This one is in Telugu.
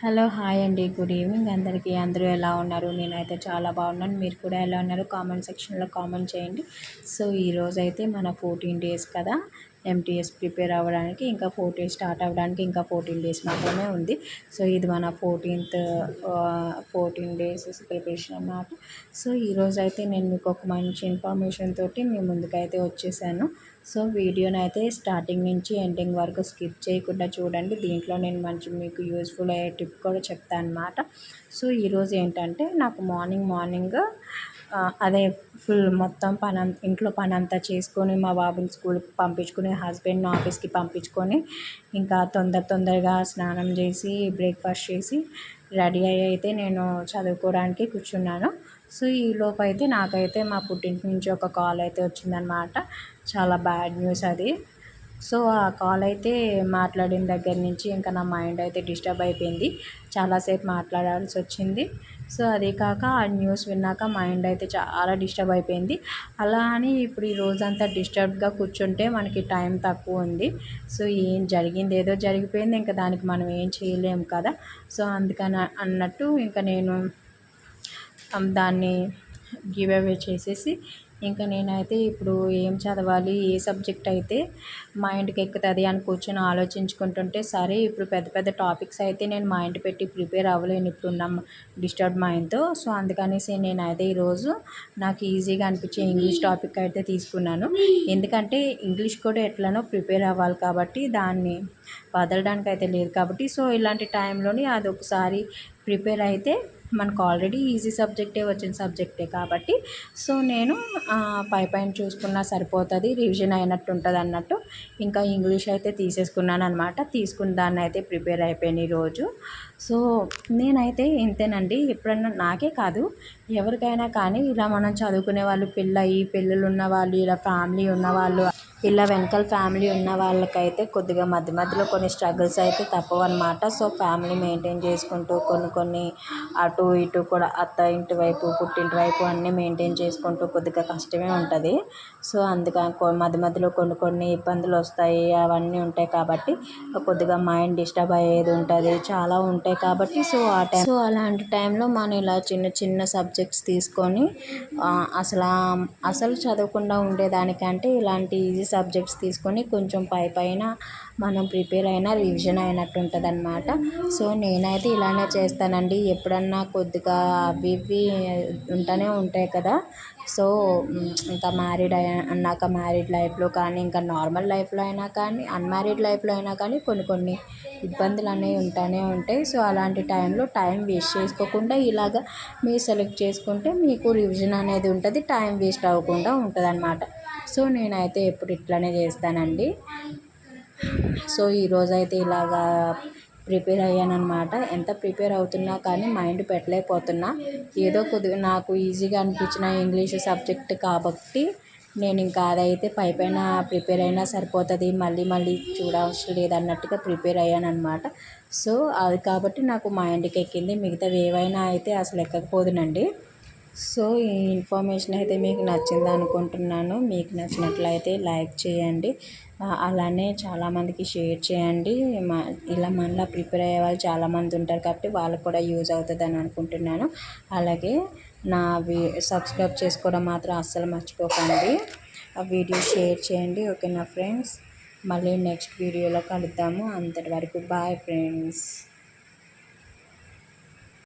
హలో హాయ్ అండి. గుడ్ ఈవినింగ్ అందరికీ. అందరూ ఎలా ఉన్నారు? నేనైతే చాలా బాగున్నాను. మీరు కూడా ఎలా ఉన్నారు? కామెంట్ సెక్షన్లో కామెంట్ చేయండి. సో ఈరోజైతే మన 14 డేస్ కదా ఎంటీఎస్ ప్రిపేర్ అవ్వడానికి. ఇంకా 14 స్టార్ట్ అవ్వడానికి ఇంకా 14 డేస్ మాత్రమే ఉంది. సో ఇది మన 14 డేస్ ప్రిపరేషన్ అన్నమాట. సో ఈరోజైతే నేను మీకు ఒక మంచి ఇన్ఫర్మేషన్ తోటి మీ ముందుకైతే వచ్చేసాను. సో వీడియోనైతే స్టార్టింగ్ నుంచి ఎండింగ్ వరకు స్కిప్ చేయకుండా చూడండి. దీంట్లో నేను మంచి మీకు యూస్ఫుల్ అయ్యే టిప్ కూడా చెప్తాను అన్నమాట. సో ఈరోజు ఏంటంటే నాకు మార్నింగ్ అదే ఫుల్ మొత్తం ఇంట్లో పని అంతా చేసుకొని మా బాబుని స్కూల్కి పంపించుకొని హస్బెండ్ని ఆఫీస్కి పంపించుకొని ఇంకా తొందరగా స్నానం చేసి బ్రేక్ఫాస్ట్ చేసి రెడీ అయ్యి అయితే నేను చదువుకోవడానికి కూర్చున్నాను. సో ఈలోపు అయితే నాకైతే మా పుట్టింటి నుంచి ఒక కాల్ అయితే వచ్చిందనమాట. చాలా బ్యాడ్ న్యూస్ అది. సో ఆ కాల్ అయితే మాట్లాడిన దగ్గర నుంచి ఇంకా నా మైండ్ అయితే డిస్టర్బ్ అయిపోయింది. చాలాసేపు మాట్లాడాల్సి వచ్చింది. సో అదే కాక ఆ న్యూస్ విన్నాక మైండ్ అయితే చాలా డిస్టర్బ్ అయిపోయింది. అలా అని ఇప్పుడు ఈ రోజంతా డిస్టర్బ్గా కూర్చుంటే మనకి టైం తక్కువ ఉంది. సో ఏం జరిగింది ఏదో జరిగిపోయింది, ఇంకా దానికి మనం ఏం చేయలేము కదా. సో అందుకని అన్నట్టు ఇంకా నేను దాన్ని గివ్ అవే చేసేసి ఇంకా నేనైతే ఇప్పుడు ఏం చదవాలి, ఏ సబ్జెక్ట్ అయితే మైండ్కి ఎక్కుతుంది అని కూర్చొని ఆలోచించుకుంటుంటే సరే ఇప్పుడు పెద్ద టాపిక్స్ అయితే నేను మైండ్ పెట్టి ప్రిపేర్ అవ్వలేను ఇప్పుడున్న డిస్టర్బ్ మైండ్తో. సో అందుకనేసి నేనైతే ఈరోజు నాకు ఈజీగా అనిపించే ఇంగ్లీష్ టాపిక్ అయితే తీసుకున్నాను. ఎందుకంటే ఇంగ్లీష్ కూడా ఎట్లనో ప్రిపేర్ అవ్వాలి కాబట్టి దాన్ని వదలడానికి అయితే లేదు కాబట్టి. సో ఇలాంటి టైంలోని అది ఒకసారి ప్రిపేర్ అయితే మనకు ఆల్రెడీ ఈజీ సబ్జెక్టే వచ్చిన సబ్జెక్టే కాబట్టి సో నేను పైన చూసుకున్నా సరిపోతుంది, రివిజన్ అయినట్టు ఉంటుంది అన్నట్టు ఇంకా ఇంగ్లీష్ అయితే తీసేసుకున్నాను అనమాట. తీసుకున్న దాన్ని అయితే ప్రిపేర్ అయిపోయాను ఈరోజు. సో నేనైతే ఇంతేనండి. ఎప్పుడన్నా నాకే కాదు ఎవరికైనా కానీ ఇలా మనం చదువుకునే వాళ్ళు, పిల్లలు ఉన్న వాళ్ళు, ఇలా ఫ్యామిలీ ఉన్నవాళ్ళు, ఇలా వెనకాల ఫ్యామిలీ ఉన్న వాళ్ళకైతే కొద్దిగా మధ్యలో కొన్ని స్ట్రగుల్స్ అయితే తప్పవన్నమాట. సో ఫ్యామిలీ మెయింటైన్ చేసుకుంటూ కొన్ని అటు ఇటు కూడా అత్త ఇంటి వైపు పుట్టింటి వైపు అన్నీ మెయింటైన్ చేసుకుంటూ కొద్దిగా కష్టమే ఉంటుంది. సో అందుకని మధ్యలో కొన్ని ఇబ్బందులు వస్తాయి, అవన్నీ ఉంటాయి కాబట్టి కొద్దిగా మైండ్ డిస్టర్బ్ అయ్యేది ఉంటుంది, చాలా ఉంటాయి కాబట్టి. సో అలాంటి టైంలో మనం ఇలా చిన్న సబ్జెక్ట్స్ తీసుకొని అసలు చదవకుండా ఉండేదానికంటే ఇలాంటి ఈజీ సబ్జెక్ట్స్ తీసుకొని కొంచెం పైన మనం ప్రిపేర్ అయినా రివిజన్ అయినట్టు ఉంటుంది అన్నమాట. సో నేనైతే ఇలానే చేస్తానండి. ఎప్పుడన్నా కొద్దిగా అవి ఉంటూనే ఉంటాయి కదా. సో ఇంకా అన్నాక మ్యారీడ్ లైఫ్లో కానీ ఇంకా నార్మల్ లైఫ్లో అయినా కానీ అన్మ్యారీడ్ లైఫ్లో అయినా కానీ కొన్ని ఇబ్బందులు అనేవి ఉంటూనే ఉంటాయి. సో అలాంటి టైంలో టైం వేస్ట్ చేసుకోకుండా ఇలాగ మీరు సెలెక్ట్ చేసుకుంటే మీకు రివిజన్ అనేది ఉంటుంది, టైం వేస్ట్ అవ్వకుండా ఉంటుంది అన్నమాట. సో నేనైతే ఎప్పుడు ఇట్లానే చేస్తానండి. సో ఈరోజైతే ఇలాగా ప్రిపేర్ అయ్యానమాట. ఎంత ప్రిపేర్ అవుతున్నా కానీ మైండ్ పెట్టలేకపోతున్నా. ఏదో కొద్దిగా నాకు ఈజీగా అనిపించిన ఇంగ్లీష్ సబ్జెక్ట్ కాబట్టి నేను ఇంకా అదైతే పైన ప్రిపేర్ అయినా సరిపోతుంది, మళ్ళీ చూడవసరం లేదన్నట్టుగా ప్రిపేర్ అయ్యానమాట. సో అది కాబట్టి నాకు మైండ్కి ఎక్కింది. మిగతావి ఏవైనా అయితే అసలు ఎక్కకపోదునండి. సో ఈ ఇన్ఫర్మేషన్ అయితే మీకు నచ్చింది అనుకుంటున్నాను. మీకు నచ్చినట్లయితే లైక్ చేయండి, అలానే చాలామందికి షేర్ చేయండి. ఇలా మనలా ప్రిపేర్ అయ్యే వాళ్ళు చాలామంది ఉంటారు కాబట్టి వాళ్ళకు కూడా యూజ్ అవుతుందని అనుకుంటున్నాను. అలాగే నా సబ్స్క్రైబ్ చేసుకోవడం మాత్రం అస్సలు మర్చిపోకండి. ఆ వీడియో షేర్ చేయండి. ఓకేనా ఫ్రెండ్స్, మళ్ళీ నెక్స్ట్ వీడియోలో కలుద్దాము. అంతటి వరకు బాయ్ ఫ్రెండ్స్.